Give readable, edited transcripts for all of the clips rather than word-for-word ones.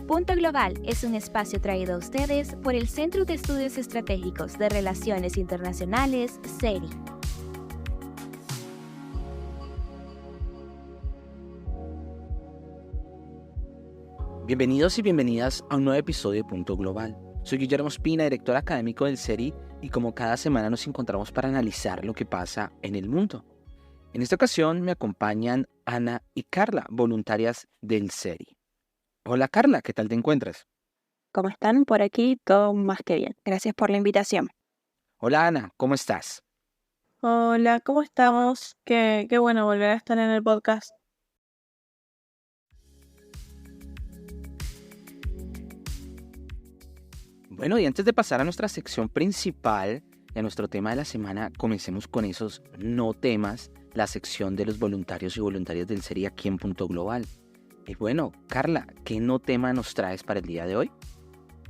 Punto Global es un espacio traído a ustedes por el Centro de Estudios Estratégicos de Relaciones Internacionales, CERI. Bienvenidos y bienvenidas a un nuevo episodio de Punto Global. Soy Guillermo Espina, director académico del CERI, y como cada semana nos encontramos para analizar lo que pasa en el mundo. En esta ocasión me acompañan Ana y Carla, voluntarias del CERI. Hola Carla, ¿qué tal te encuentras? ¿Cómo están? Por aquí todo más que bien. Gracias por la invitación. Hola Ana, ¿cómo estás? Hola, ¿cómo estamos? Qué bueno volver a estar en el podcast. Bueno, y antes de pasar a nuestra sección principal y a nuestro tema de la semana, comencemos con esos no temas, la sección de los voluntarios y voluntarias del CERI aquí en Punto Global. Y bueno, Carla, ¿qué no tema nos traes para el día de hoy?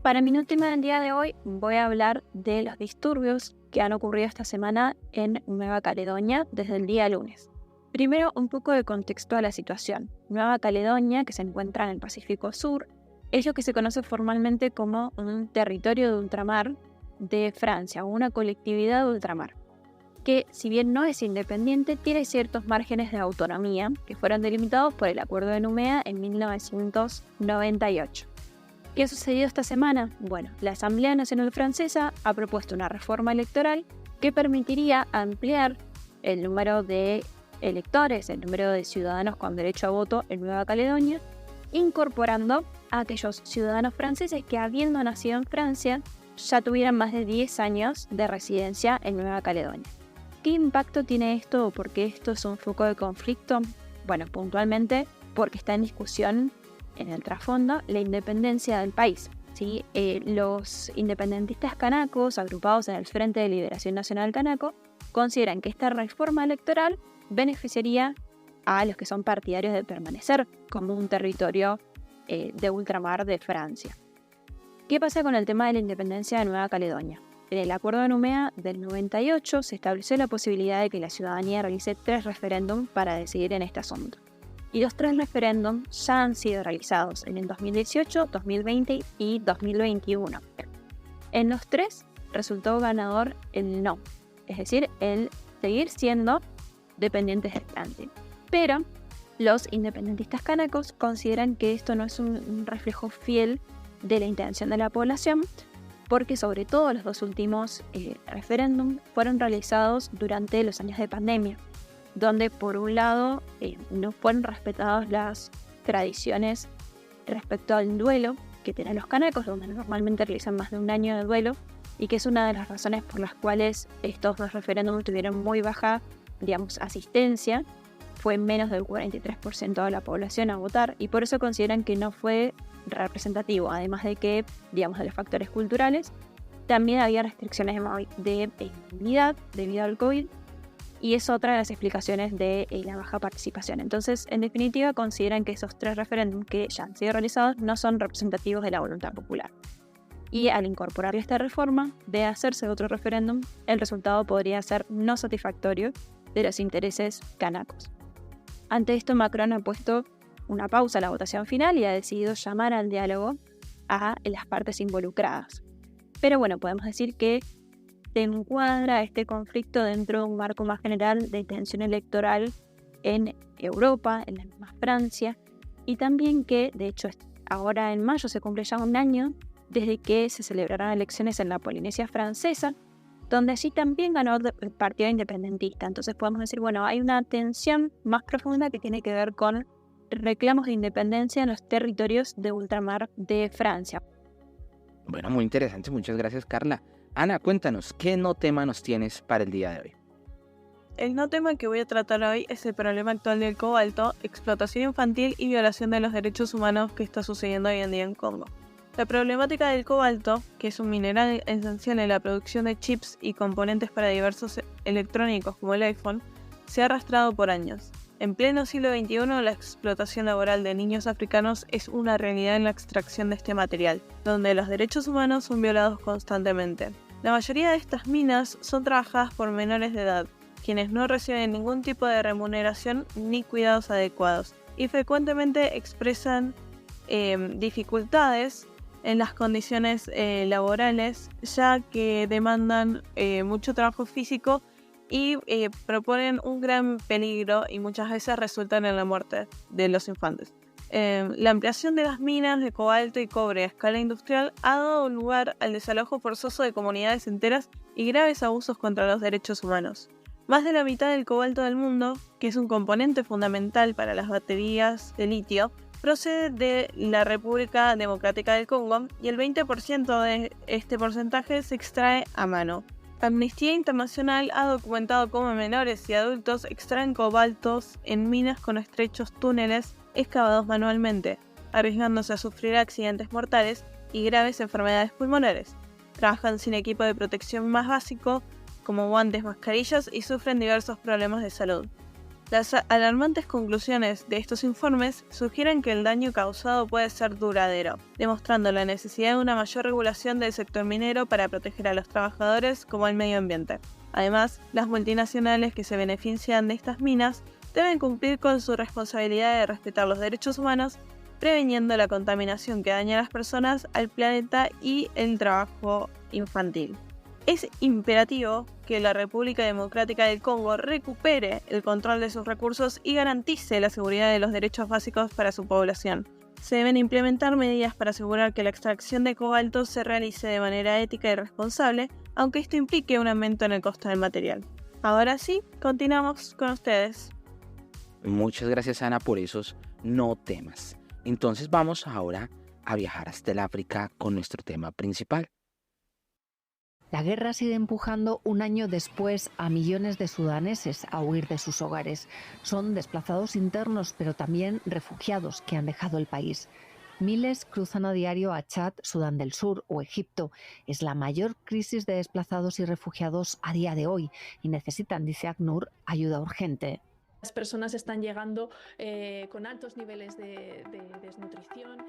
Para mi no tema del día de hoy voy a hablar de los disturbios que han ocurrido esta semana en Nueva Caledonia desde el día lunes. Primero, un poco de contexto a la situación. Nueva Caledonia, que se encuentra en el Pacífico Sur, es lo que se conoce formalmente como un territorio de ultramar de Francia, o una colectividad de ultramar, que si bien no es independiente, tiene ciertos márgenes de autonomía que fueron delimitados por el Acuerdo de Nouméa en 1998. ¿Qué ha sucedido esta semana? Bueno, la Asamblea Nacional Francesa ha propuesto una reforma electoral que permitiría ampliar el número de electores, el número de ciudadanos con derecho a voto en Nueva Caledonia, incorporando a aquellos ciudadanos franceses que, habiendo nacido en Francia, ya tuvieran más de 10 años de residencia en Nueva Caledonia. ¿Qué impacto tiene esto o por qué esto es un foco de conflicto? Bueno, puntualmente porque está en discusión en el trasfondo la independencia del país. ¿Sí? Los independentistas kanakos, agrupados en el Frente de Liberación Nacional Kanako, consideran que esta reforma electoral beneficiaría a los que son partidarios de permanecer como un territorio de ultramar de Francia. ¿Qué pasa con el tema de la independencia de Nueva Caledonia? En el Acuerdo de Nouméa del 98 se estableció la posibilidad de que la ciudadanía realice 3 referéndums para decidir en este asunto. Y los 3 referéndums ya han sido realizados en el 2018, 2020 y 2021. En los 3 resultó ganador el no, es decir, el seguir siendo dependientes de Francia. Pero los independentistas kanakos consideran que esto no es un reflejo fiel de la intención de la población, porque sobre todo los 2 últimos referéndums fueron realizados durante los años de pandemia, donde por un lado no fueron respetadas las tradiciones respecto al duelo que tienen los kanakos, donde normalmente realizan más de un año de duelo, y que es una de las razones por las cuales estos 2 referéndums tuvieron muy baja, asistencia. Fue menos del 43% de la población a votar, y por eso consideran que no fue representativo, además de que, de los factores culturales, también había restricciones de movilidad debido al COVID, y es otra de las explicaciones de la baja participación. Entonces, en definitiva, consideran que esos 3 referéndums que ya han sido realizados no son representativos de la voluntad popular. Y al incorporar esta reforma, de hacerse otro referéndum, el resultado podría ser no satisfactorio de los intereses kanakos. Ante esto, Macron ha puesto una pausa a la votación final y ha decidido llamar al diálogo a las partes involucradas. Pero bueno, podemos decir que se encuadra este conflicto dentro de un marco más general de tensión electoral en Europa, en la misma Francia, y también que, de hecho, ahora en mayo se cumple ya un año desde que se celebraron elecciones en la Polinesia Francesa, donde allí también ganó el partido independentista. Entonces podemos decir, bueno, hay una tensión más profunda que tiene que ver con reclamos de independencia en los territorios de ultramar de Francia. Bueno, muy interesante, muchas gracias Carla. Ana, cuéntanos, ¿qué no tema nos tienes para el día de hoy? El no tema que voy a tratar hoy es el problema actual del cobalto, explotación infantil y violación de los derechos humanos que está sucediendo hoy en día en Congo. La problemática del cobalto, que es un mineral esencial en la producción de chips y componentes para diversos electrónicos como el iPhone, se ha arrastrado por años. En pleno siglo XXI, la explotación laboral de niños africanos es una realidad en la extracción de este material, donde los derechos humanos son violados constantemente. La mayoría de estas minas son trabajadas por menores de edad, quienes no reciben ningún tipo de remuneración ni cuidados adecuados, y frecuentemente expresan dificultades en las condiciones laborales, ya que demandan mucho trabajo físico y proponen un gran peligro y muchas veces resultan en la muerte de los infantes. La ampliación de las minas de cobalto y cobre a escala industrial ha dado lugar al desalojo forzoso de comunidades enteras y graves abusos contra los derechos humanos. Más de la mitad del cobalto del mundo, que es un componente fundamental para las baterías de litio, procede de la República Democrática del Congo y el 20% de este porcentaje se extrae a mano. Amnistía Internacional ha documentado cómo menores y adultos extraen cobaltos en minas con estrechos túneles excavados manualmente, arriesgándose a sufrir accidentes mortales y graves enfermedades pulmonares. Trabajan sin equipo de protección más básico, como guantes, mascarillas, y sufren diversos problemas de salud. Las alarmantes conclusiones de estos informes sugieren que el daño causado puede ser duradero, demostrando la necesidad de una mayor regulación del sector minero para proteger a los trabajadores como al medio ambiente. Además, las multinacionales que se benefician de estas minas deben cumplir con su responsabilidad de respetar los derechos humanos, previniendo la contaminación que daña a las personas, al planeta y el trabajo infantil. Es imperativo que la República Democrática del Congo recupere el control de sus recursos y garantice la seguridad de los derechos básicos para su población. Se deben implementar medidas para asegurar que la extracción de cobalto se realice de manera ética y responsable, aunque esto implique un aumento en el costo del material. Ahora sí, continuamos con ustedes. Muchas gracias, Ana, por esos no temas. Entonces vamos ahora a viajar hasta el África con nuestro tema principal. La guerra sigue empujando un año después a millones de sudaneses a huir de sus hogares. Son desplazados internos, pero también refugiados que han dejado el país. Miles cruzan a diario a Chad, Sudán del Sur o Egipto. Es la mayor crisis de desplazados y refugiados a día de hoy y necesitan, dice ACNUR, ayuda urgente. Las personas están llegando con altos niveles de desnutrición.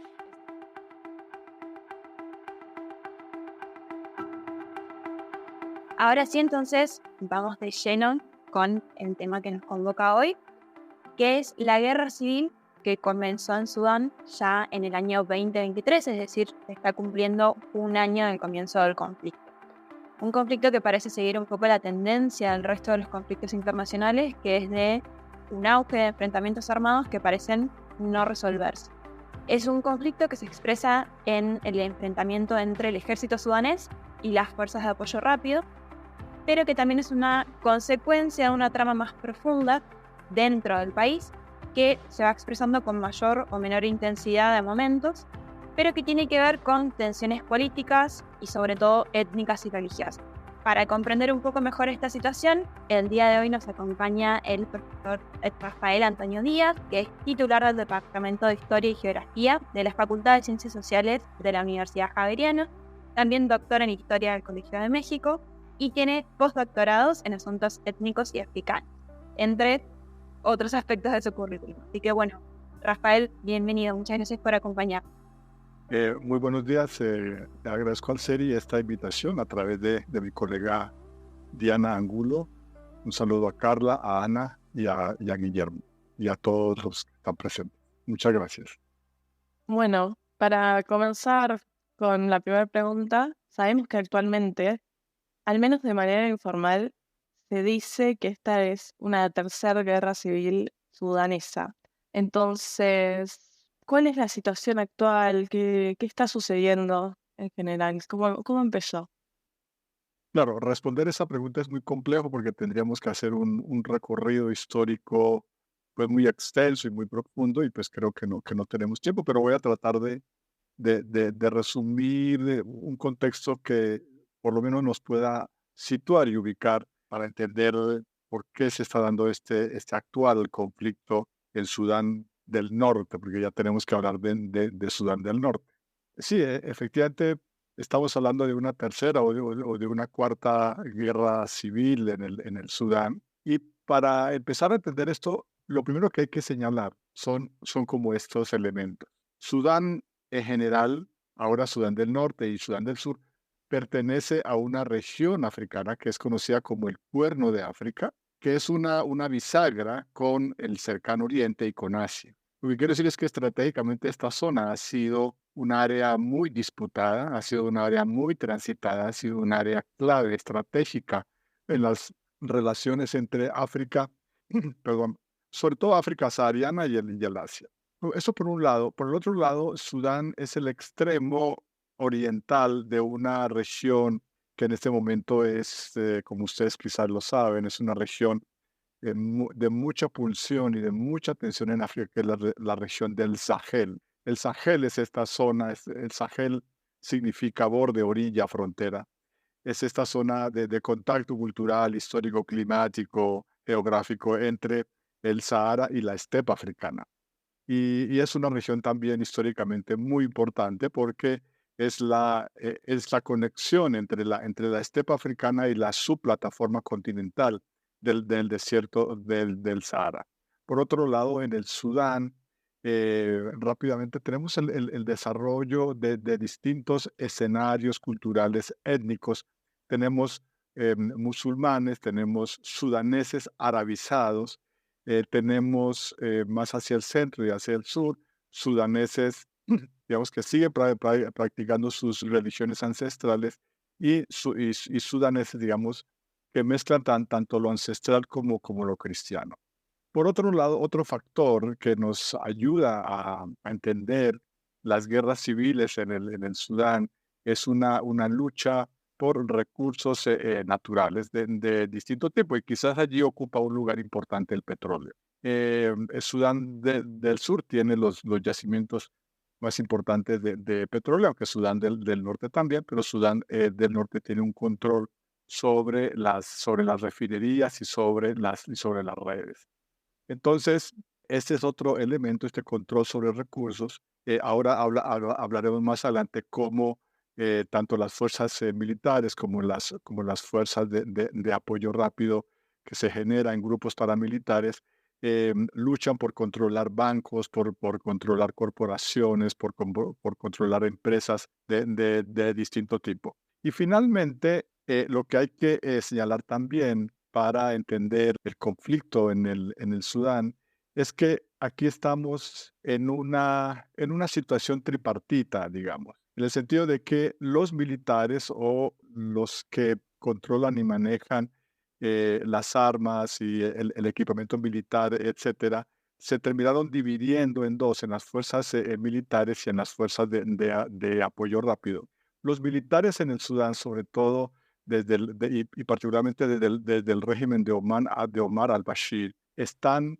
Ahora sí, entonces, vamos de lleno con el tema que nos convoca hoy, que es la guerra civil que comenzó en Sudán ya en el año 2023, es decir, se está cumpliendo un año del comienzo del conflicto. Un conflicto que parece seguir un poco la tendencia del resto de los conflictos internacionales, que es de un auge de enfrentamientos armados que parecen no resolverse. Es un conflicto que se expresa en el enfrentamiento entre el ejército sudanés y las fuerzas de apoyo rápido, pero que también es una consecuencia de una trama más profunda dentro del país que se va expresando con mayor o menor intensidad de momentos, pero que tiene que ver con tensiones políticas y sobre todo étnicas y religiosas. Para comprender un poco mejor esta situación, el día de hoy nos acompaña el profesor Rafael Antonio Díaz, que es titular del Departamento de Historia y Geografía de la Facultad de Ciencias Sociales de la Universidad Javeriana, también doctor en Historia del Colegio de México, y tiene postdoctorados en asuntos étnicos y africanos, entre otros aspectos de su currículum. Así que bueno, Rafael, bienvenido, muchas gracias por acompañarnos. Muy buenos días, le agradezco al CERI esta invitación a través de mi colega Diana Angulo. Un saludo a Carla, a Ana y a Guillermo y a todos los que están presentes. Muchas gracias. Bueno, para comenzar con la primera pregunta, sabemos que actualmente, al menos de manera informal, se dice que esta es una tercera guerra civil sudanesa. Entonces, ¿cuál es la situación actual? ¿Qué está sucediendo en general? ¿Cómo empezó? Claro, responder esa pregunta es muy complejo porque tendríamos que hacer un recorrido histórico pues muy extenso y muy profundo y pues creo que no tenemos tiempo, pero voy a tratar de resumir un contexto que por lo menos nos pueda situar y ubicar para entender por qué se está dando este actual conflicto en Sudán del Norte, porque ya tenemos que hablar de Sudán del Norte. Sí, efectivamente, estamos hablando de una tercera o de una cuarta guerra civil en el Sudán. Y para empezar a entender esto, lo primero que hay que señalar son como estos elementos. Sudán en general, ahora Sudán del Norte y Sudán del Sur, pertenece a una región africana que es conocida como el Cuerno de África, que es una bisagra con el Cercano Oriente y con Asia. Lo que quiero decir es que estratégicamente esta zona ha sido un área muy disputada, ha sido un área muy transitada, ha sido un área clave, estratégica en las relaciones entre África, perdón, sobre todo África sahariana y el Asia. Eso por un lado. Por el otro lado, Sudán es el extremo oriental de una región que en este momento es, como ustedes quizás lo saben, es una región de mucha pulsión y de mucha tensión en África, que es la región del Sahel. El Sahel es esta zona, el Sahel significa borde, orilla, frontera. Es esta zona de contacto cultural, histórico, climático, geográfico entre el Sahara y la estepa africana. Y es una región también históricamente muy importante porque es la conexión entre la estepa africana y la subplataforma continental del desierto del Sahara. Por otro lado, en el Sudán, rápidamente tenemos el desarrollo de distintos escenarios culturales étnicos. Tenemos musulmanes, tenemos sudaneses arabizados, tenemos más hacia el centro y hacia el sur, sudaneses, digamos, que siguen practicando sus religiones ancestrales y sudaneses, digamos, que mezclan tanto lo ancestral como lo cristiano. Por otro lado, otro factor que nos ayuda a entender las guerras civiles en el Sudán es una lucha por recursos naturales de distinto tipo, y quizás allí ocupa un lugar importante el petróleo. El Sudán del Sur tiene los yacimientos más importantes de petróleo, aunque Sudán del Norte también, pero Sudán del Norte tiene un control sobre las refinerías y sobre las redes. Entonces, este es otro elemento, este control sobre recursos. Ahora hablaremos más adelante cómo tanto las fuerzas militares como las fuerzas de apoyo rápido que se genera en grupos paramilitares luchan por controlar bancos, por controlar corporaciones, por controlar empresas de distinto tipo. Y finalmente, lo que hay que señalar también para entender el conflicto en el Sudán es que aquí estamos en una situación tripartita, digamos, en el sentido de que los militares o los que controlan y manejan las armas y el equipamiento militar, etcétera, se terminaron dividiendo en dos, en las fuerzas militares y en las fuerzas de apoyo rápido. Los militares en el Sudán, sobre todo, y particularmente desde el régimen de Omar al-Bashir, están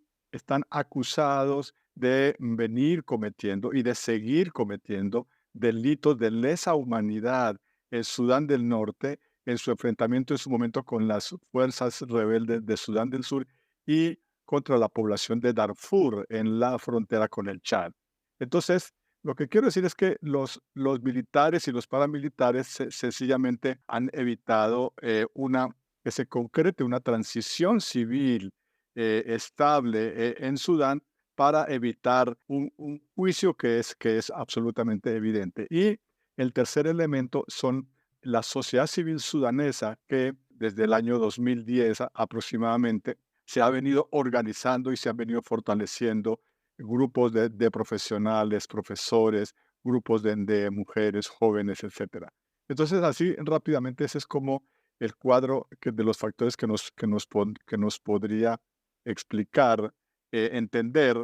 acusados de venir cometiendo y de seguir cometiendo delitos de lesa humanidad en Sudán del Norte, en su enfrentamiento en su momento con las fuerzas rebeldes de Sudán del Sur y contra la población de Darfur en la frontera con el Chad. Entonces, lo que quiero decir es que los militares y los paramilitares sencillamente han evitado que se concrete una transición civil estable en Sudán para evitar un juicio que es absolutamente evidente. Y el tercer elemento son la sociedad civil sudanesa, que desde el año 2010 aproximadamente se ha venido organizando y se han venido fortaleciendo grupos de profesionales, profesores, grupos de mujeres, jóvenes, etcétera. Entonces, así rápidamente, ese es como el cuadro de los factores que nos podría explicar, entender,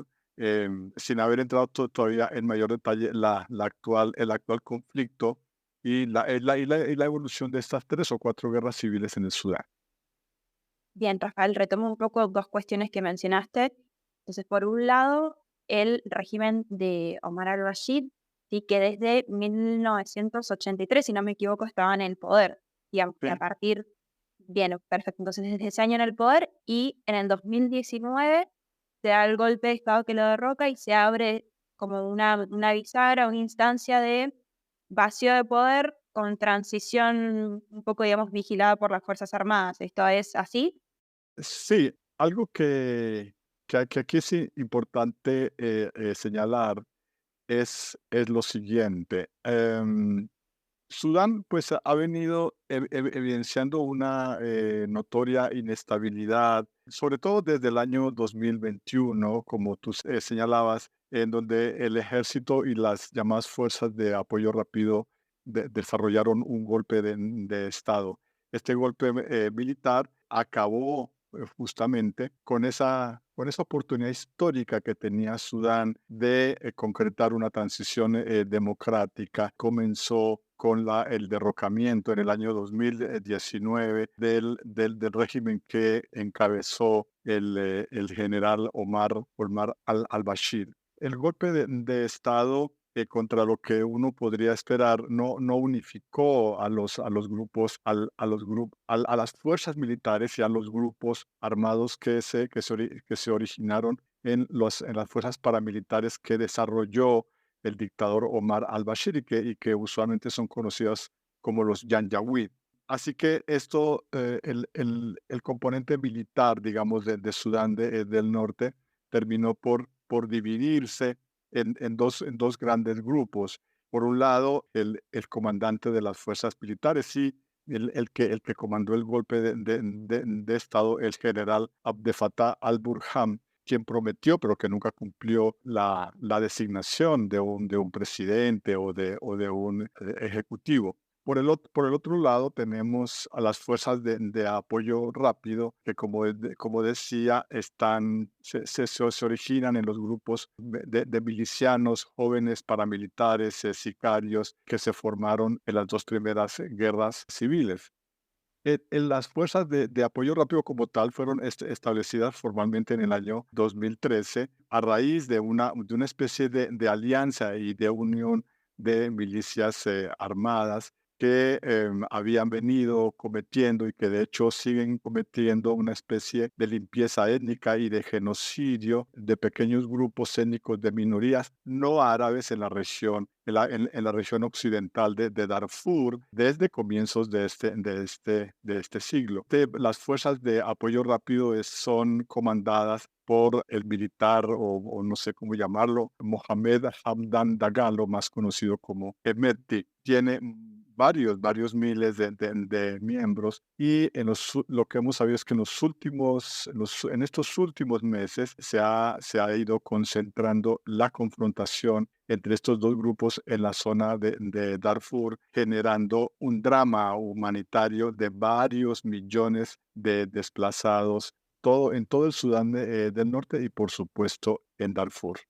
sin haber entrado todavía en mayor detalle, el actual conflicto y la evolución de estas 3 o 4 guerras civiles en el Sudán. Bien, Rafael, retomo un poco dos cuestiones que mencionaste. Entonces, por un lado, el régimen de Omar al-Bashir, sí, que desde 1983, si no me equivoco, estaba en el poder. Digamos que a Sí. partir, bien, perfecto. Entonces, desde ese año en el poder y en el 2019 se da el golpe de Estado que lo derroca y se abre como una bisagra, una instancia de vacío de poder con transición un poco, digamos, vigilada por las Fuerzas Armadas. ¿Esto es así? Sí, algo que aquí es importante señalar es lo siguiente. Sudán, pues, ha venido evidenciando una notoria inestabilidad, sobre todo desde el año 2021, como tú señalabas, en donde el ejército y las llamadas fuerzas de apoyo rápido desarrollaron un golpe de Estado. Este golpe militar acabó justamente con esa oportunidad histórica que tenía Sudán de concretar una transición democrática. Comenzó con el derrocamiento en el año 2019 del régimen que encabezó el general Omar al-Bashir. El golpe de Estado contra lo que uno podría esperar, no unificó a los grupos, a las fuerzas militares y a los grupos armados que se originaron en las fuerzas paramilitares que desarrolló el dictador Omar al-Bashir y que usualmente son conocidas como los Janjaweed. Así que esto, el componente militar, digamos, de Sudán del Norte terminó por dividirse en dos grandes grupos. Por un lado, el comandante de las fuerzas militares y el que comandó el golpe de Estado, el general Abdel Fattah al-Burhan, quien prometió, pero que nunca cumplió la designación de un presidente o de un ejecutivo. Por el otro lado, tenemos a las fuerzas de apoyo rápido, que como decía, se originan en los grupos de milicianos, jóvenes paramilitares, sicarios, que se formaron en las dos primeras guerras civiles. Las fuerzas de apoyo rápido como tal fueron establecidas formalmente en el año 2013 a raíz de una especie de alianza y de unión de milicias armadas que habían venido cometiendo y que de hecho siguen cometiendo una especie de limpieza étnica y de genocidio de pequeños grupos étnicos de minorías no árabes en la región, en la región occidental de Darfur desde comienzos de este siglo. Las fuerzas de apoyo rápido son comandadas por el militar o no sé cómo llamarlo, Mohamed Hamdan Dagalo, más conocido como Hemedti. Tiene varios miles de miembros y lo que hemos sabido es que en estos últimos meses se ha ido concentrando la confrontación entre estos dos grupos en la zona de Darfur, generando un drama humanitario de varios millones de desplazados en todo el Sudán del Norte y por supuesto en Darfur.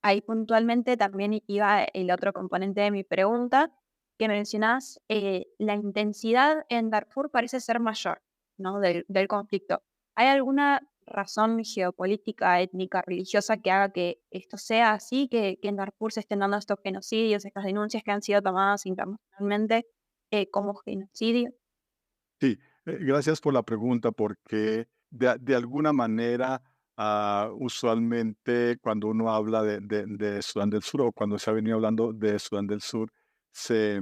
Ahí puntualmente también iba el otro componente de mi pregunta, que mencionás, la intensidad en Darfur parece ser mayor, ¿no? Del conflicto. ¿Hay alguna razón geopolítica, étnica, religiosa que haga que esto sea así, que en Darfur se estén dando estos genocidios, estas denuncias que han sido tomadas internacionalmente como genocidio? Sí, gracias por la pregunta, porque de alguna manera, usualmente cuando uno habla de Sudán del Sur o cuando se ha venido hablando de Sudán del Sur, se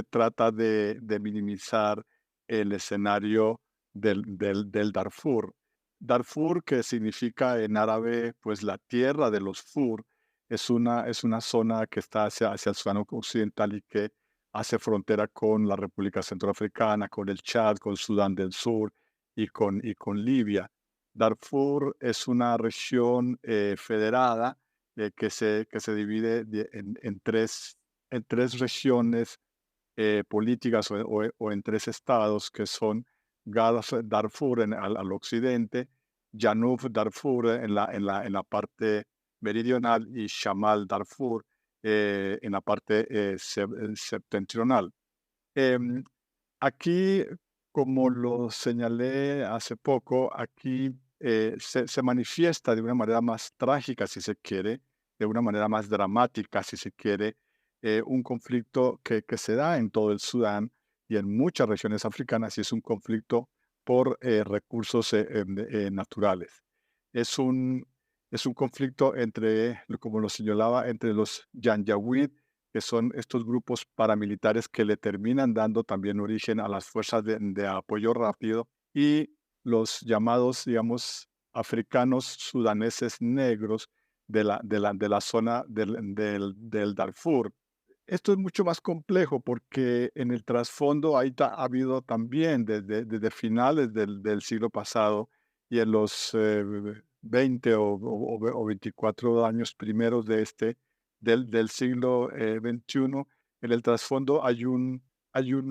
trata de minimizar el escenario del Darfur. Darfur, que significa en árabe, pues la tierra de los Fur, es una zona que está hacia el Sudán Occidental y que hace frontera con la República Centroafricana, con el Chad, con Sudán del Sur y con Libia. Darfur es una región federada que se divide en tres regiones políticas o en tres estados que son Darfur al occidente, Janub Darfur en la parte meridional y Shamal Darfur en la parte septentrional. Em, Aquí, como lo señalé hace poco, aquí se manifiesta de una manera más trágica, si se quiere, de una manera más dramática, si se quiere, un conflicto que se da en todo el Sudán y en muchas regiones africanas, y es un conflicto por recursos naturales. Es es un conflicto como lo señalaba, entre los Janjaweed, que son estos grupos paramilitares que le terminan dando también origen a las fuerzas de apoyo rápido, y los llamados, digamos, africanos sudaneses negros de la zona del Darfur. Esto es mucho más complejo porque en el trasfondo ha habido también desde finales del siglo pasado y en los 20 o 24 años primeros del siglo XXI. En el trasfondo hay un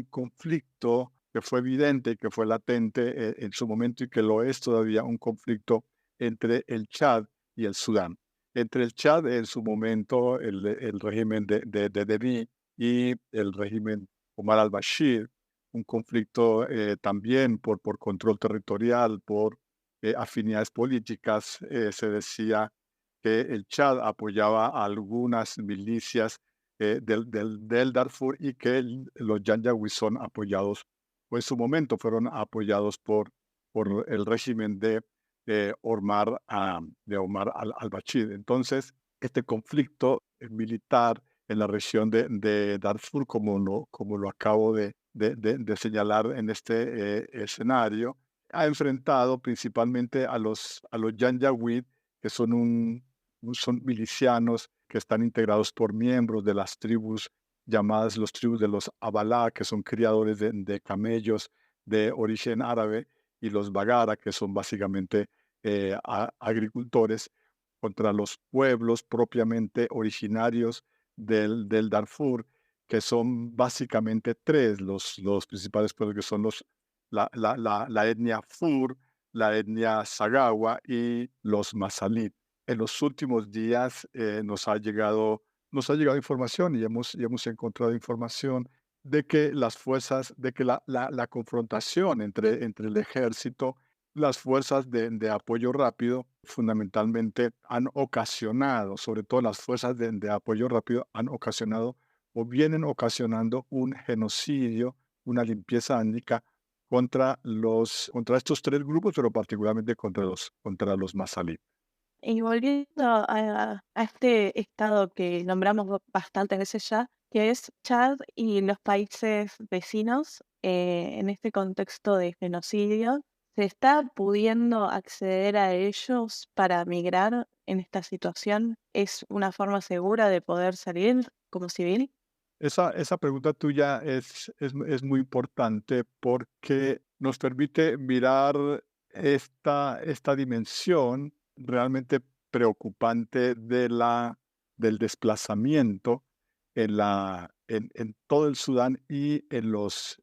conflicto que fue evidente, que fue latente en su momento y que lo es todavía, un conflicto entre el Chad y el Sudán. Entre el Chad en su momento, el régimen de Deby y el régimen Omar al-Bashir, un conflicto también por control territorial, por afinidades políticas. Se decía que el Chad apoyaba a algunas milicias del Darfur y que los Janjaweed son apoyados, o en su momento fueron apoyados por el régimen de Omar al-Bashir. Entonces, este conflicto militar en la región de Darfur, como lo acabo de señalar en este escenario, ha enfrentado principalmente a los Janjaweed, que son milicianos que están integrados por miembros de las tribus llamadas los tribus de los Abalá, que son criadores de camellos de origen árabe, y los Bagara, que son básicamente agricultores, contra los pueblos propiamente originarios del Darfur, que son básicamente tres, los principales pueblos, que son la etnia Fur, la etnia Sagawa y los Masalit. En los últimos días nos ha llegado información y hemos encontrado información de que la confrontación entre el ejército, las fuerzas de apoyo rápido, fundamentalmente han ocasionado, sobre todo las fuerzas de apoyo rápido, han ocasionado o vienen ocasionando un genocidio, una limpieza étnica contra estos tres grupos, pero particularmente contra los Masalit. Y volviendo a este estado que nombramos bastantes veces ya, que es Chad y los países vecinos, en este contexto de genocidio, ¿se está pudiendo acceder a ellos para migrar en esta situación? ¿Es una forma segura de poder salir como civil? Esa pregunta tuya es muy importante porque nos permite mirar esta dimensión realmente preocupante del desplazamiento en todo el Sudán y en los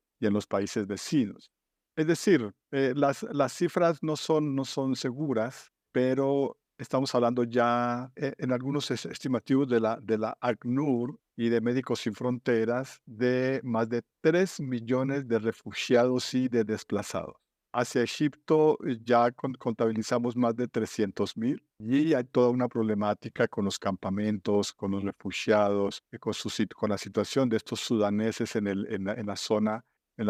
países vecinos. Es decir, las cifras no son seguras, pero estamos hablando ya en algunos estimativos de la ACNUR y de Médicos Sin Fronteras de más de 3 millones de refugiados y de desplazados. Hacia Egipto ya contabilizamos más de 300.000 y hay toda una problemática con los campamentos, con los refugiados, con la situación de estos sudaneses en la zona, en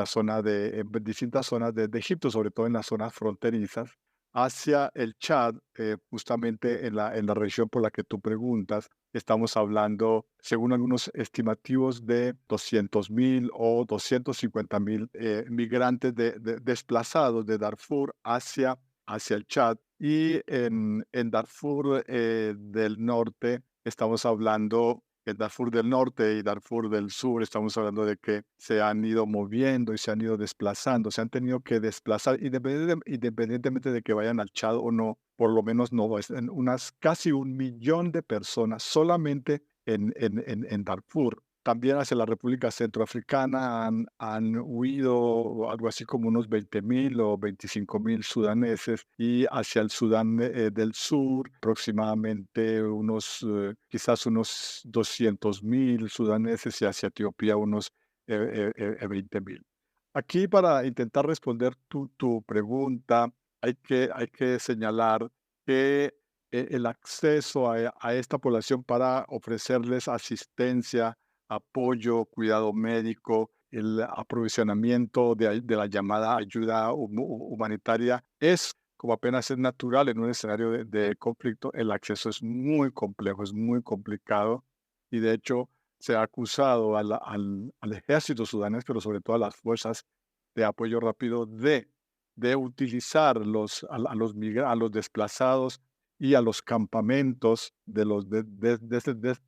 distintas zonas de Egipto, sobre todo en las zonas fronterizas, hacia el Chad, justamente en la región por la que tú preguntas. Estamos hablando, según algunos estimativos, de 200.000 o 250.000 migrantes desplazados de Darfur hacia el Chad. Y en Darfur del Norte estamos hablando, en Darfur del Norte y Darfur del Sur, estamos hablando de que se han ido moviendo y se han ido desplazando, se han tenido que desplazar independientemente de que vayan al Chad o no, por lo menos no, es en casi 1 millón de personas solamente en Darfur. También hacia la República Centroafricana han huido algo así como unos 20.000 o 25.000 sudaneses, y hacia el Sudán del Sur aproximadamente quizás unos 200.000 sudaneses, y hacia Etiopía unos 20.000. Aquí, para intentar responder tu pregunta, hay que señalar que el acceso a esta población para ofrecerles asistencia, apoyo, cuidado médico, el aprovisionamiento de la llamada ayuda humanitaria es, como apenas es natural en un escenario de conflicto, el acceso es muy complejo, es muy complicado, y de hecho se ha acusado al ejército sudanés, pero sobre todo a las fuerzas de apoyo rápido, de utilizar a los desplazados y a los campamentos de los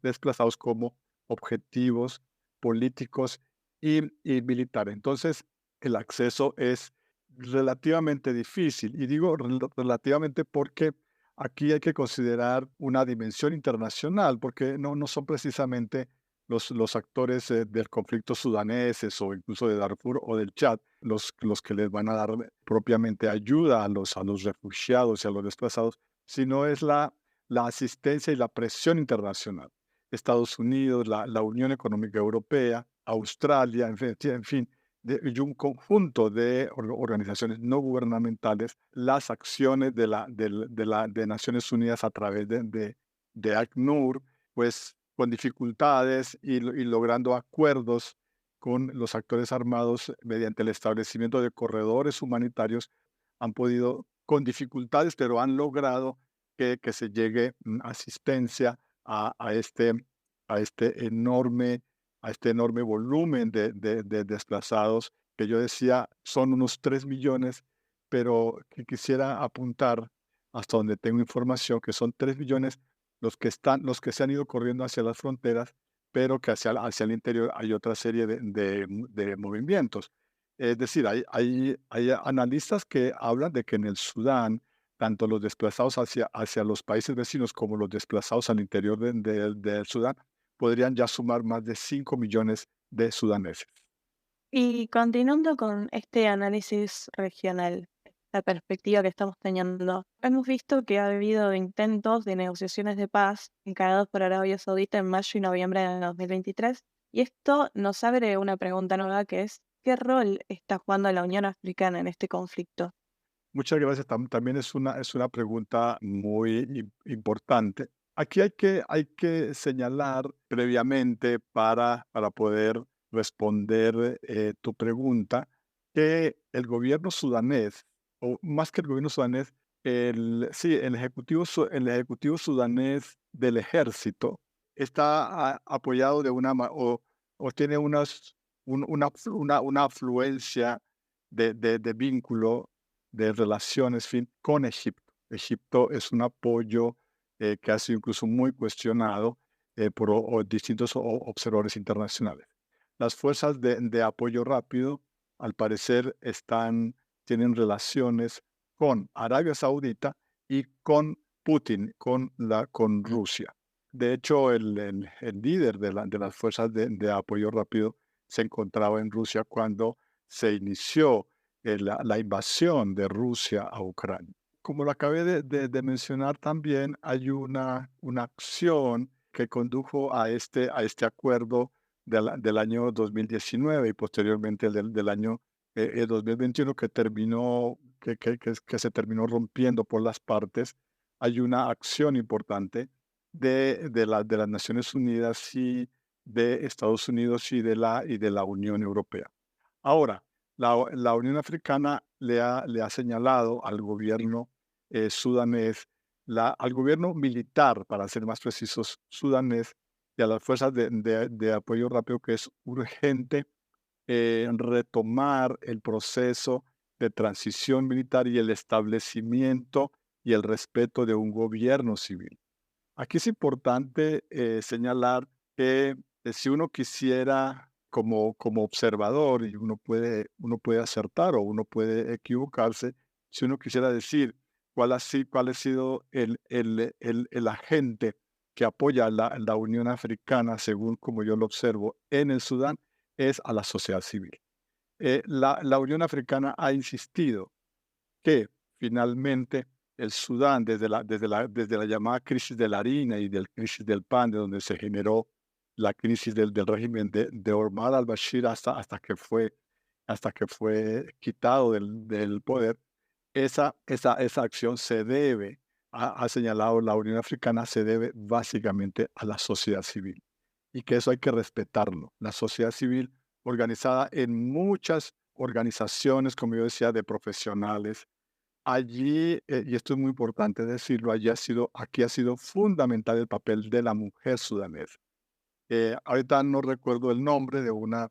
desplazados como objetivos políticos y militares. Entonces, el acceso es relativamente difícil, y digo relativamente porque aquí hay que considerar una dimensión internacional, porque no son precisamente los actores del conflicto sudaneses o incluso de Darfur o del Chad los que les van a dar propiamente ayuda a los refugiados y a los desplazados, sino es la asistencia y la presión internacional. Estados Unidos, la Unión Económica Europea, Australia, en fin, y un conjunto de organizaciones no gubernamentales, las acciones de Naciones Unidas a través de ACNUR, pues con dificultades y logrando acuerdos con los actores armados mediante el establecimiento de corredores humanitarios, han podido, con dificultades, pero han logrado que se llegue asistencia a, a este, a este enorme a este enorme volumen de desplazados, que yo decía son unos 3 millones, pero que quisiera apuntar hasta donde tengo información, que son 3 millones los que se han ido corriendo hacia las fronteras, pero que hacia el interior hay otra serie de movimientos. Es decir, hay analistas que hablan de que en el Sudán, tanto los desplazados hacia los países vecinos como los desplazados al interior del Sudán podrían ya sumar más de 5 millones de sudaneses. Y continuando con este análisis regional, la perspectiva que estamos teniendo, hemos visto que ha habido intentos de negociaciones de paz encarados por Arabia Saudita en mayo y noviembre de 2023, y esto nos abre una pregunta nueva que es, ¿qué rol está jugando la Unión Africana en este conflicto? Muchas gracias. También es una pregunta muy importante. Aquí hay que señalar previamente para poder responder tu pregunta que el gobierno sudanés, o más que el gobierno sudanés, sí, el ejecutivo sudanés del ejército está apoyado de o tiene una afluencia de vínculo de relaciones con Egipto. Egipto es un apoyo que ha sido incluso muy cuestionado por distintos observadores internacionales. Las fuerzas de apoyo rápido, al parecer, tienen relaciones con Arabia Saudita y con Putin, con Rusia. De hecho, el líder de las fuerzas de apoyo rápido se encontraba en Rusia cuando se inició la invasión de Rusia a Ucrania. Como lo acabé de mencionar también, hay una acción que condujo a este acuerdo del año 2019 y posteriormente el del año 2021 que se terminó rompiendo por las partes. Hay una acción importante de las Naciones Unidas y de Estados Unidos y de la Unión Europea. Ahora, la Unión Africana le ha señalado al gobierno sudanés, al gobierno militar, para ser más precisos, sudanés, y a las fuerzas de apoyo rápido, que es urgente retomar el proceso de transición militar y el establecimiento y el respeto de un gobierno civil. Aquí es importante señalar que si uno quisiera, como observador, y uno puede acertar o uno puede equivocarse, si uno quisiera decir cuál ha sido el agente que apoya a la Unión Africana, según como yo lo observo en el Sudán, es a la sociedad civil. La Unión Africana ha insistido que finalmente el Sudán, desde la llamada crisis de la harina y del crisis del pan, de donde se generó la crisis del régimen de Omar al-Bashir hasta que fue quitado del poder, esa acción se debe, ha señalado la Unión Africana, se debe básicamente a la sociedad civil y que eso hay que respetarlo. La sociedad civil organizada en muchas organizaciones, como yo decía, de profesionales. Allí, y esto es muy importante decirlo, aquí ha sido fundamental el papel de la mujer sudanesa. Ahorita no recuerdo el nombre de una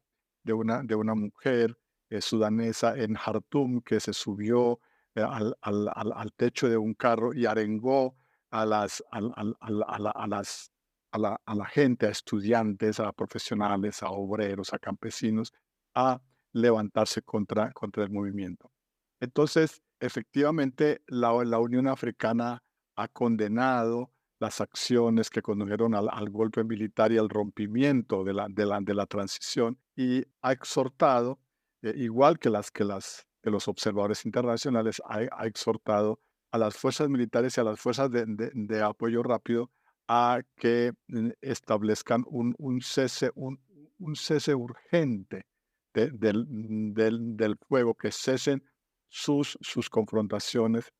mujer sudanesa en Jartum que se subió al techo de un carro y arengó a la gente, a estudiantes, a profesionales, a obreros, a campesinos, a levantarse contra el movimiento. Entonces, efectivamente, la Unión Africana ha condenado las acciones que condujeron al golpe militar y al rompimiento de la transición, y ha exhortado, igual que los observadores internacionales, ha exhortado a las fuerzas militares y a las fuerzas de apoyo rápido a que establezcan un cese urgente del fuego, que cesen sus confrontaciones,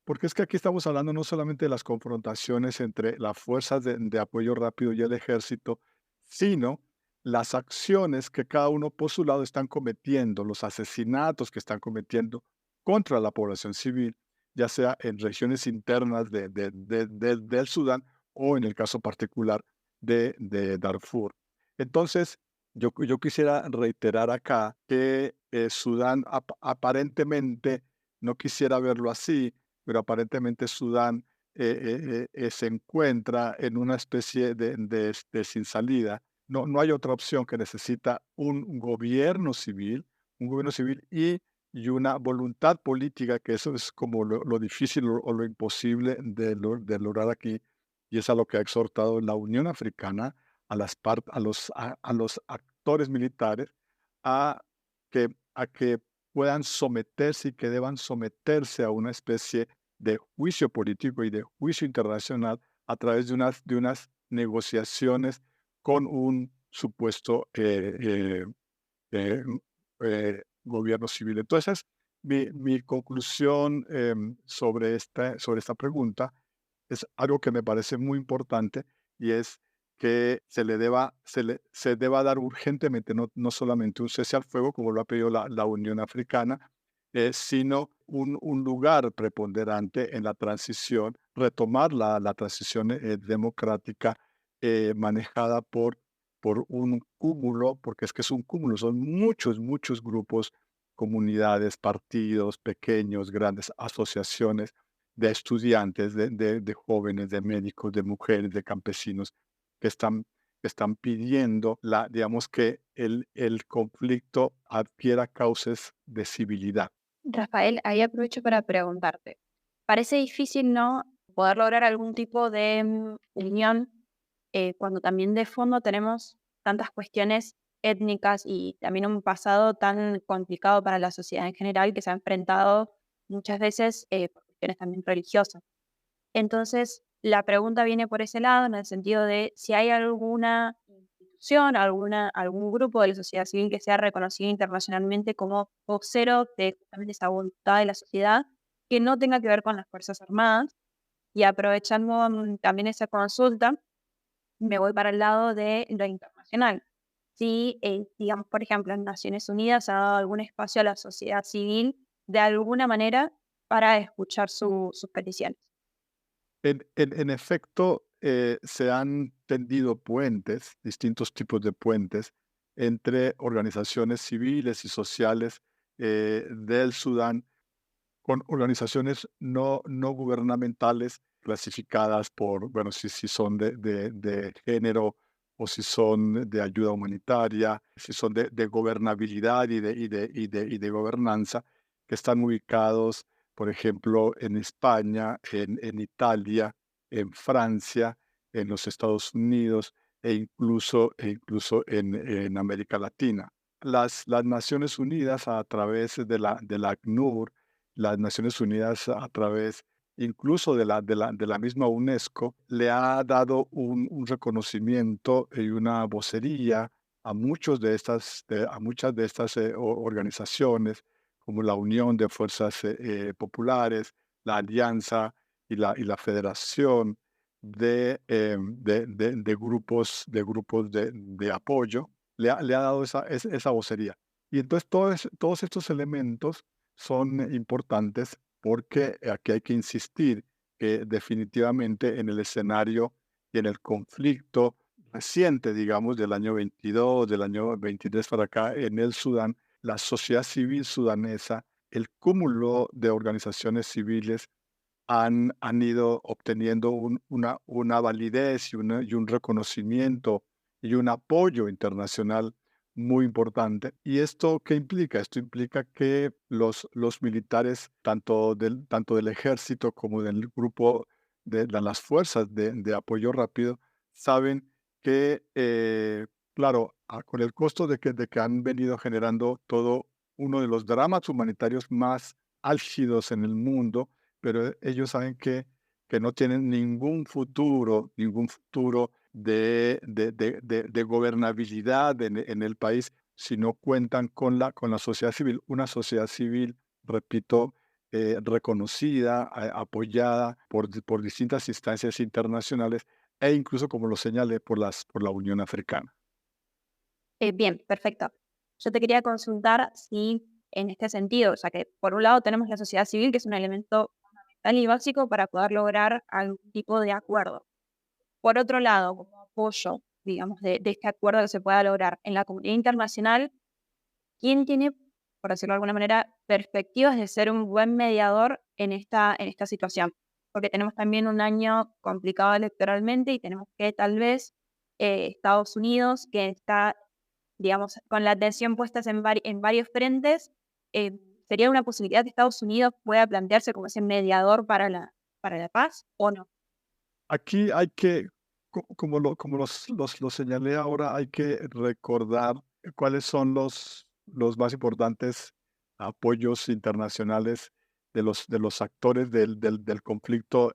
porque es que aquí estamos hablando no solamente de las confrontaciones entre las fuerzas de apoyo rápido y el ejército, sino las acciones que cada uno por su lado están cometiendo, los asesinatos que están cometiendo contra la población civil, ya sea en regiones internas del Sudán o en el caso particular de Darfur. Entonces, yo quisiera reiterar acá que Sudán aparentemente no quisiera verlo así, pero aparentemente Sudán se encuentra en una especie de sin salida. No hay otra opción, que necesita un gobierno civil y una voluntad política, que eso es como lo difícil o lo imposible de lograr aquí, y es a lo que ha exhortado la Unión Africana a los actores militares a que puedan someterse y que deban someterse a una especie de juicio político y de juicio internacional a través de unas negociaciones con un supuesto eh, gobierno civil. Entonces, mi conclusión sobre esta pregunta es algo que me parece muy importante, y es que se deba dar urgentemente, no solamente un cese al fuego, como lo ha pedido la Unión Africana, sino un lugar preponderante en la transición, retomar la transición democrática, manejada por un cúmulo, porque es que es un cúmulo, son muchos grupos, comunidades, partidos, pequeños, grandes asociaciones de estudiantes, de jóvenes, de médicos, de mujeres, de campesinos, que están pidiendo digamos, que el conflicto adquiera cauces de civilidad. Rafael, ahí aprovecho para preguntarte. Parece difícil, ¿no?, poder lograr algún tipo de unión cuando también de fondo tenemos tantas cuestiones étnicas y también un pasado tan complicado para la sociedad en general, que se ha enfrentado muchas veces por cuestiones también religiosas. Entonces, la pregunta viene por ese lado, en el sentido de si hay alguna institución, algún grupo de la sociedad civil que sea reconocido internacionalmente como vocero de justamente esa voluntad de la sociedad, que no tenga que ver con las Fuerzas Armadas. Y aprovechando también esa consulta, me voy para el lado de lo internacional. Si, digamos, por ejemplo, en Naciones Unidas ha dado algún espacio a la sociedad civil de alguna manera para escuchar sus peticiones. En efecto, se han tendido puentes, distintos tipos de puentes, entre organizaciones civiles y sociales del Sudán, con organizaciones no gubernamentales clasificadas por, bueno, si son de género, o si son de ayuda humanitaria, si son de gobernabilidad y de gobernanza, que están ubicados, por ejemplo, en España, en Italia, en Francia, en los Estados Unidos, e incluso en América Latina. Las Naciones Unidas, a través de la ACNUR, las Naciones Unidas, a través incluso de la misma UNESCO, le ha dado un reconocimiento y una vocería a muchas de estas organizaciones, como la Unión de Fuerzas Populares, la Alianza y la Federación de grupos de apoyo. Le ha dado esa vocería. Y entonces todos estos elementos son importantes, porque aquí hay que insistir que definitivamente en el escenario y en el conflicto reciente, digamos, del año 22, del año 23 para acá, en el Sudán, la sociedad civil sudanesa, el cúmulo de organizaciones civiles han ido obteniendo una validez y un reconocimiento y un apoyo internacional muy importante. ¿Y esto qué implica? Esto implica que los militares, tanto del ejército como del grupo las fuerzas de apoyo rápido saben que, claro, con el costo de que han venido generando todo uno de los dramas humanitarios más álgidos en el mundo, pero ellos saben que no tienen ningún futuro de gobernabilidad en el país si no cuentan con la sociedad civil, una sociedad civil, repito, reconocida, apoyada por distintas instancias internacionales e incluso, como lo señalé, por la Unión Africana. Bien, perfecto. Yo te quería consultar si en este sentido, o sea que por un lado tenemos la sociedad civil, que es un elemento fundamental y básico para poder lograr algún tipo de acuerdo. Por otro lado, como apoyo, digamos, de este acuerdo que se pueda lograr en la comunidad internacional, ¿quién tiene, por decirlo de alguna manera, perspectivas de ser un buen mediador en esta situación? Porque tenemos también un año complicado electoralmente y tenemos que tal vez Estados Unidos, que está, digamos, con la atención puesta en varios frentes, ¿sería una posibilidad que Estados Unidos pueda plantearse como ese mediador para la paz o no? Aquí hay que, como lo señalé ahora, hay que recordar cuáles son los más importantes apoyos internacionales de los actores del conflicto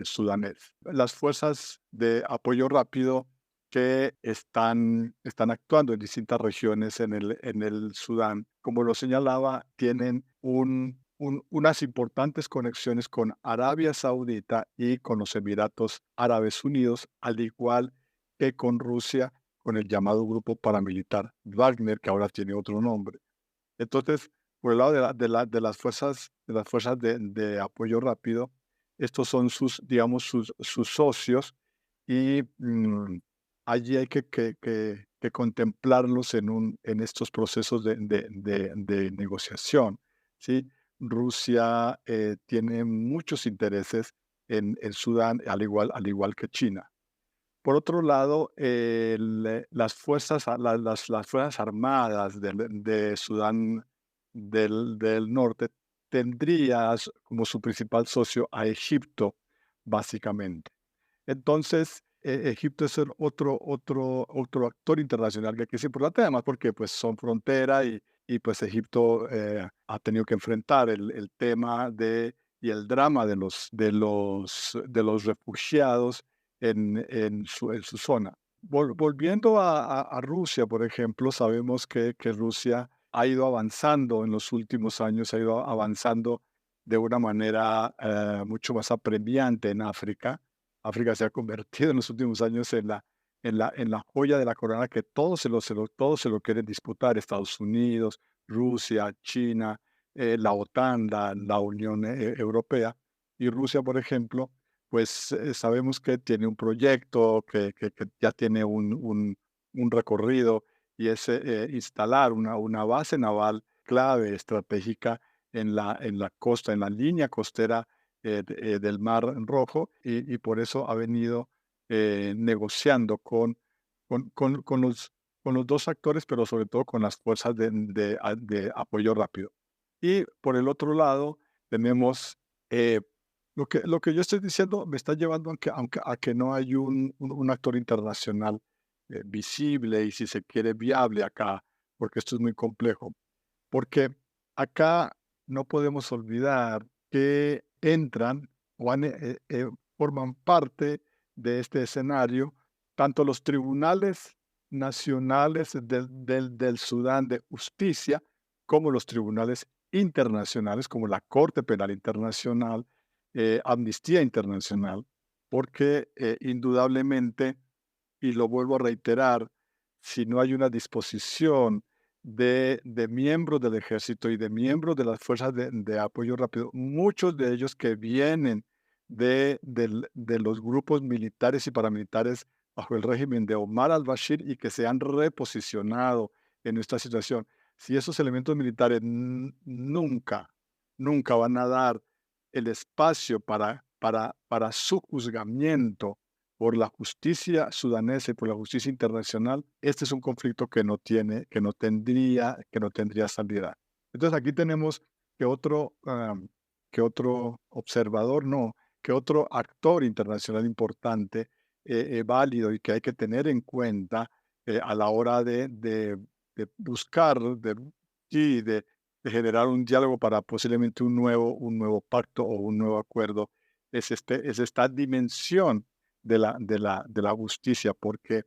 sudanés. Las fuerzas de apoyo rápido que están actuando en distintas regiones en el Sudán, como lo señalaba, tienen unas importantes conexiones con Arabia Saudita y con los Emiratos Árabes Unidos, al igual que con Rusia, con el llamado grupo paramilitar Wagner, que ahora tiene otro nombre. Entonces, por el lado de las fuerzas de apoyo rápido, estos son digamos, sus socios y allí hay que contemplarlos en estos procesos de negociación, ¿sí? Rusia tiene muchos intereses en Sudán, al igual que China. Por otro lado, las fuerzas armadas de Sudán del Norte tendrías como su principal socio a Egipto, básicamente. Entonces, Egipto es otro actor internacional que es importante, además porque pues, son frontera y pues Egipto ha tenido que enfrentar el tema y el drama de los refugiados en su zona. Volviendo a Rusia, por ejemplo, sabemos que Rusia ha ido avanzando en los últimos años, ha ido avanzando de una manera mucho más apremiante en África. África se ha convertido en los últimos años en la joya de la corona que todos se lo quieren disputar: Estados Unidos, Rusia, China, la OTAN, la Unión Europea. Y Rusia, por ejemplo, pues sabemos que tiene un proyecto que ya tiene un recorrido, y es instalar una base naval clave, estratégica, en la costa, en la línea costera del Mar Rojo, y por eso ha venido negociando con los dos actores, pero sobre todo con las fuerzas de apoyo rápido. Y por el otro lado tenemos lo que yo estoy diciendo me está llevando a que no hay un actor internacional visible y, si se quiere, viable acá, porque esto es muy complejo. Porque acá no podemos olvidar que entran forman parte de este escenario tanto los tribunales nacionales del Sudán de justicia, como los tribunales internacionales, como la Corte Penal Internacional, Amnistía Internacional, porque indudablemente, y lo vuelvo a reiterar, si no hay una disposición de miembros del ejército y de miembros de las fuerzas de apoyo rápido, muchos de ellos que vienen de los grupos militares y paramilitares bajo el régimen de Omar al-Bashir y que se han reposicionado en esta situación. Si esos elementos militares nunca van a dar el espacio para su juzgamiento por la justicia sudanesa y por la justicia internacional, este es un conflicto que no tendría salida. Entonces aquí tenemos que otro observador, no, que otro actor internacional importante, válido y que hay que tener en cuenta a la hora de buscar, sí, de generar un diálogo para posiblemente un nuevo pacto o un nuevo acuerdo, es esta dimensión de la justicia, porque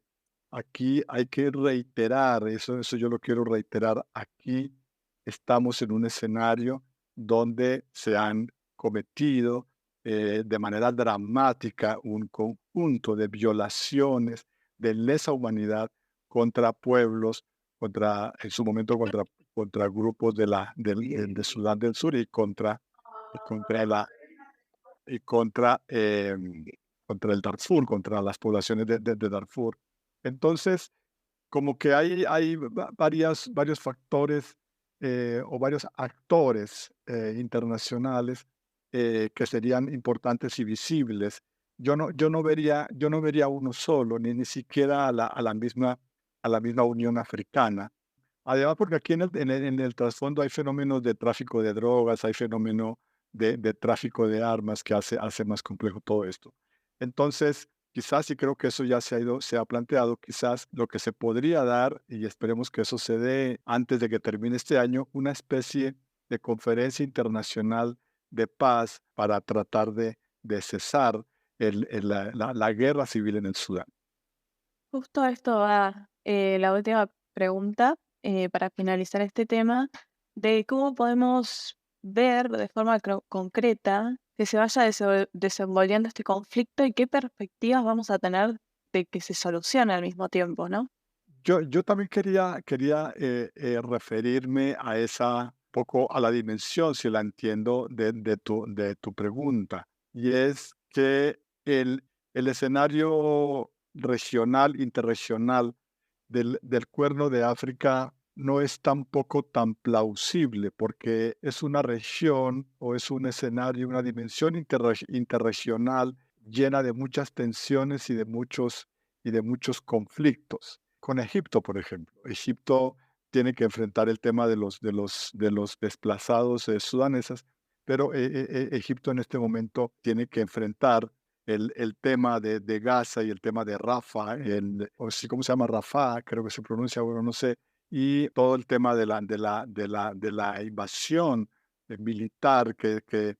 aquí hay que reiterar, eso yo lo quiero reiterar, aquí estamos en un escenario donde se han cometido de manera dramática un conjunto de violaciones de lesa humanidad contra pueblos, en su momento contra grupos de Sudán del Sur y contra y contra, contra el Darfur, contra las poblaciones de Darfur. Entonces, como que hay varios factores o varios actores internacionales que serían importantes y visibles. Yo no vería uno solo, ni siquiera a la misma Unión Africana. Además, porque aquí en el trasfondo hay fenómenos de tráfico de drogas, hay fenómeno de tráfico de armas que hace más complejo todo esto. Entonces, quizás, y creo que eso ya se ha planteado, quizás lo que se podría dar, y esperemos que eso se dé antes de que termine este año, una especie de conferencia internacional de paz para tratar de cesar la guerra civil en el Sudán. Justo esto va la última pregunta para finalizar este tema, de cómo podemos ver de forma concreta que se vaya desenvolviendo este conflicto y qué perspectivas vamos a tener de que se solucione al mismo tiempo, ¿no? Yo también quería referirme a poco a la dimensión, si la entiendo, de tu pregunta. Y es que el escenario regional, interregional del Cuerno de África no es tampoco tan plausible, porque es una región o es un escenario, una dimensión interregional llena de muchas tensiones y de muchos conflictos. Con Egipto, por ejemplo. Egipto tiene que enfrentar el tema de los desplazados sudaneses, pero Egipto en este momento tiene que enfrentar el tema de Gaza y el tema de Rafah, o sí, ¿cómo se llama? Rafah, creo que se pronuncia, bueno, no sé, y todo el tema de la invasión militar que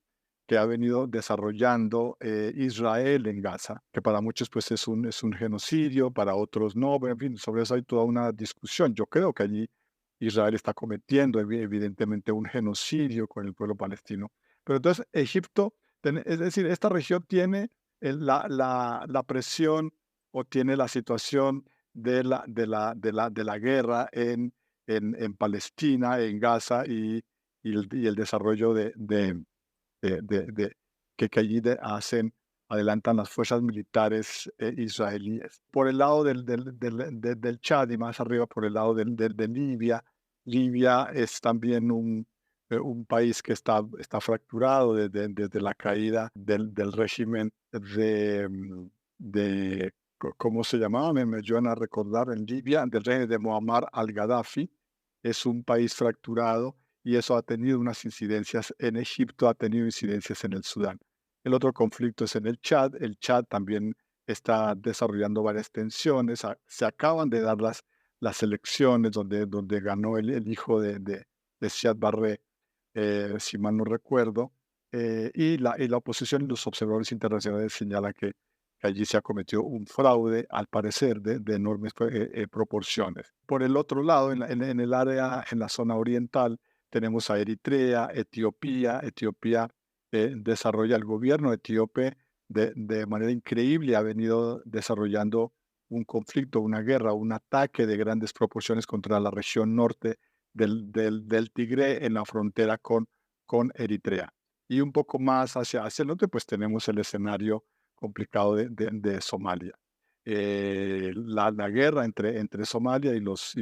ha venido desarrollando Israel en Gaza, que para muchos pues es un genocidio, para otros no, pero en fin, sobre eso hay toda una discusión. Yo creo que allí Israel está cometiendo evidentemente un genocidio con el pueblo palestino. Pero entonces Egipto, es decir, esta región tiene la presión o tiene la situación de la guerra en Palestina, en Gaza y el desarrollo de que allí adelantan las fuerzas militares israelíes. Por el lado del Chad y más arriba por el lado de Libia, Libia es también un país que está fracturado desde la caída del régimen ¿cómo se llamaba? Me ayudan a recordar en Libia, del régimen de Muammar al-Gaddafi. Es un país fracturado y eso ha tenido unas incidencias en Egipto, ha tenido incidencias en el Sudán. El otro conflicto es en el Chad. El Chad también está desarrollando varias tensiones. Se acaban de dar las elecciones donde ganó el hijo de Siad Barre, si mal no recuerdo, y la oposición y los observadores internacionales señalan que allí se ha cometido un fraude, al parecer, de enormes proporciones. Por el otro lado, en el área, en la zona oriental, tenemos a Eritrea, Etiopía. Etiopía desarrolla el gobierno etíope de manera increíble, ha venido desarrollando un conflicto, una guerra, un ataque de grandes proporciones contra la región norte del Tigre en la frontera con Eritrea. Y un poco más hacia el norte, pues tenemos el escenario complicado de Somalia. La guerra entre Somalia y los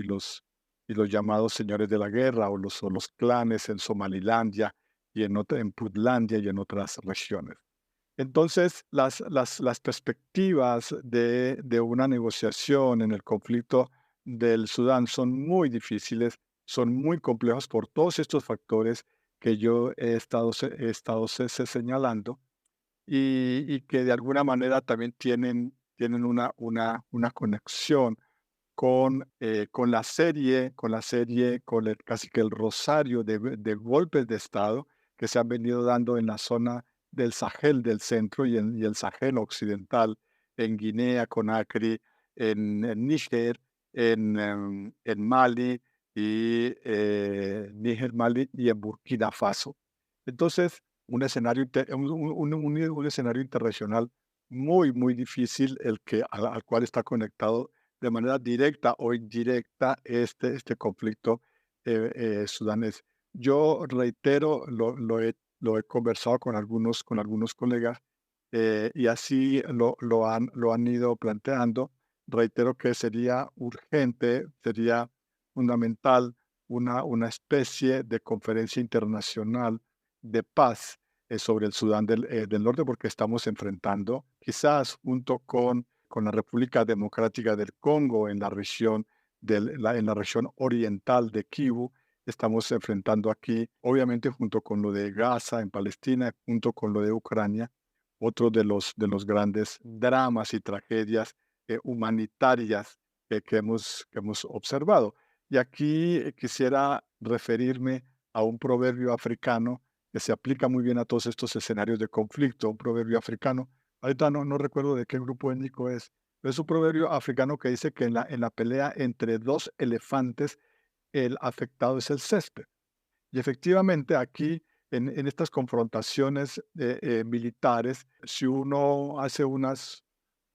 llamados señores de la guerra o los clanes en Somalilandia y en Puntlandia y en otras regiones. Entonces, las perspectivas de una negociación en el conflicto del Sudán son muy difíciles, son muy complejos por todos estos factores que yo he estado señalando. y que de alguna manera también tienen una conexión con la serie, casi que el rosario de golpes de Estado que se han venido dando en la zona del Sahel del centro y el Sahel occidental, en Guinea, Conakry, en Níger, en Mali Níger, Mali y en Burkina Faso. Entonces, un escenario, un escenario internacional muy, muy difícil al cual está conectado de manera directa o indirecta este conflicto sudanés. Yo reitero, lo he conversado con algunos colegas y así lo han ido planteando. Reitero que sería urgente, sería fundamental una especie de conferencia internacional de paz sobre el Sudán del Norte, porque estamos enfrentando, quizás junto con la República Democrática del Congo en la región, en la región oriental de Kivu, estamos enfrentando aquí, obviamente junto con lo de Gaza en Palestina, junto con lo de Ucrania, otro de los grandes dramas y tragedias humanitarias que hemos observado. Y aquí quisiera referirme a un proverbio africano que se aplica muy bien a todos estos escenarios de conflicto, un proverbio africano. Ahorita no recuerdo de qué grupo étnico es, pero es un proverbio africano que dice que en la pelea entre dos elefantes, el afectado es el césped. Y efectivamente aquí, en estas confrontaciones militares, si uno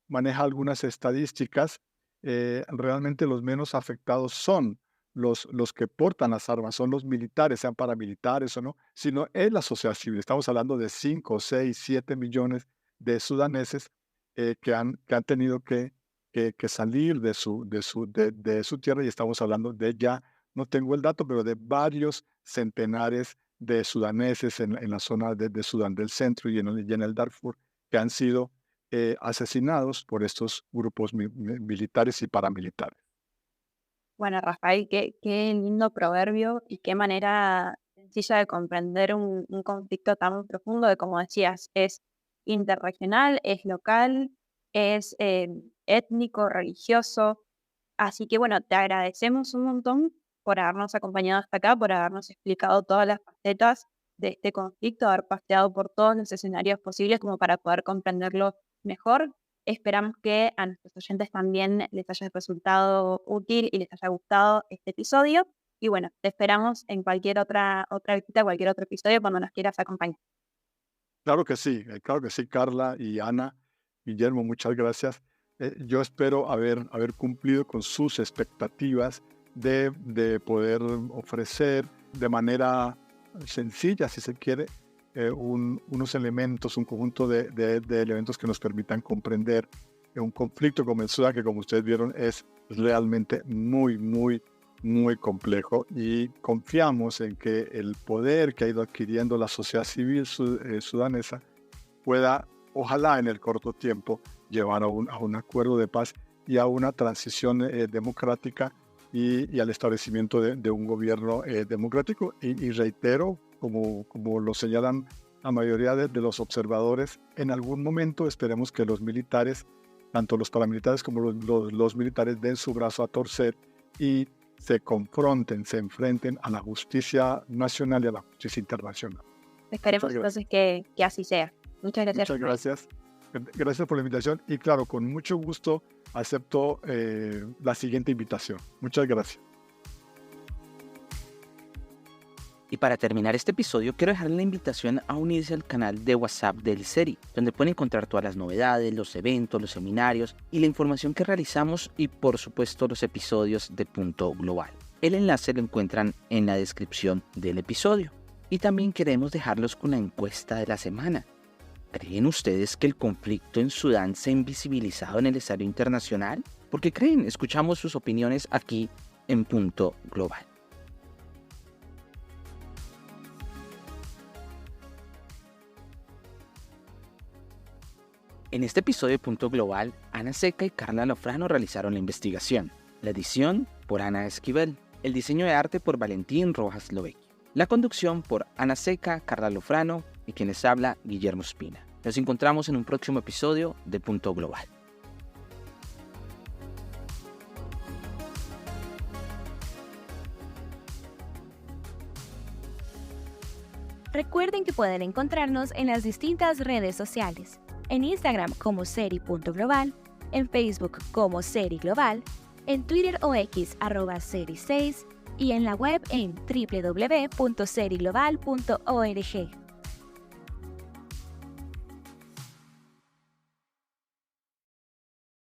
maneja algunas estadísticas, realmente los menos afectados son los que portan las armas, son los militares, sean paramilitares o no, sino es la sociedad civil. Estamos hablando de 5, 6, 7 millones de sudaneses que han tenido que salir de su tierra, y estamos hablando de ya, no tengo el dato, pero de varios centenares de sudaneses en la zona de Sudán del Centro y en el Darfur, que han sido asesinados por estos grupos militares y paramilitares. Bueno, Rafael, qué lindo proverbio y qué manera sencilla de comprender un conflicto tan profundo que, como decías, es interregional, es local, es étnico, religioso. Así que bueno, te agradecemos un montón por habernos acompañado hasta acá, por habernos explicado todas las facetas de este conflicto, haber paseado por todos los escenarios posibles como para poder comprenderlo mejor. Esperamos que a nuestros oyentes también les haya resultado útil y les haya gustado este episodio. Y bueno, te esperamos en cualquier otra visita, cualquier otro episodio cuando nos quieras acompañar. Claro que sí, Carla y Ana, Guillermo, muchas gracias. Yo espero haber cumplido con sus expectativas de poder ofrecer de manera sencilla, si se quiere, unos elementos, un conjunto de elementos que nos permitan comprender un conflicto como el Sudán, que como ustedes vieron es realmente muy, muy, muy complejo, y confiamos en que el poder que ha ido adquiriendo la sociedad civil sudanesa pueda, ojalá en el corto tiempo, llevar a un acuerdo de paz y a una transición democrática y al establecimiento de un gobierno democrático. Y reitero, como lo señalan la mayoría de los observadores, en algún momento esperemos que los militares, tanto los paramilitares como los militares, den su brazo a torcer y se confronten, se enfrenten a la justicia nacional y a la justicia internacional. Esperemos entonces que así sea. Muchas gracias. Muchas gracias. Gracias por la invitación y claro, con mucho gusto acepto la siguiente invitación. Muchas gracias. Y para terminar este episodio, quiero dejarles la invitación a unirse al canal de WhatsApp del CERI, donde pueden encontrar todas las novedades, los eventos, los seminarios y la información que realizamos, y por supuesto los episodios de Punto Global. El enlace lo encuentran en la descripción del episodio. Y también queremos dejarlos con la encuesta de la semana. ¿Creen ustedes que el conflicto en Sudán se ha invisibilizado en el escenario internacional? ¿Por qué creen? Escuchamos sus opiniones aquí en Punto Global. En este episodio de Punto Global, Ana Seca y Carla Lofrano realizaron la investigación. La edición por Ana Esquivel. El diseño de arte por Valentín Rojas Lovecchio. La conducción por Ana Seca, Carla Lofrano y quien les habla, Guillermo Espina. Nos encontramos en un próximo episodio de Punto Global. Recuerden que pueden encontrarnos en las distintas redes sociales, en Instagram como seri.global, en Facebook como Seri Global, en Twitter o X @seri6 y en la web en www.seriglobal.org.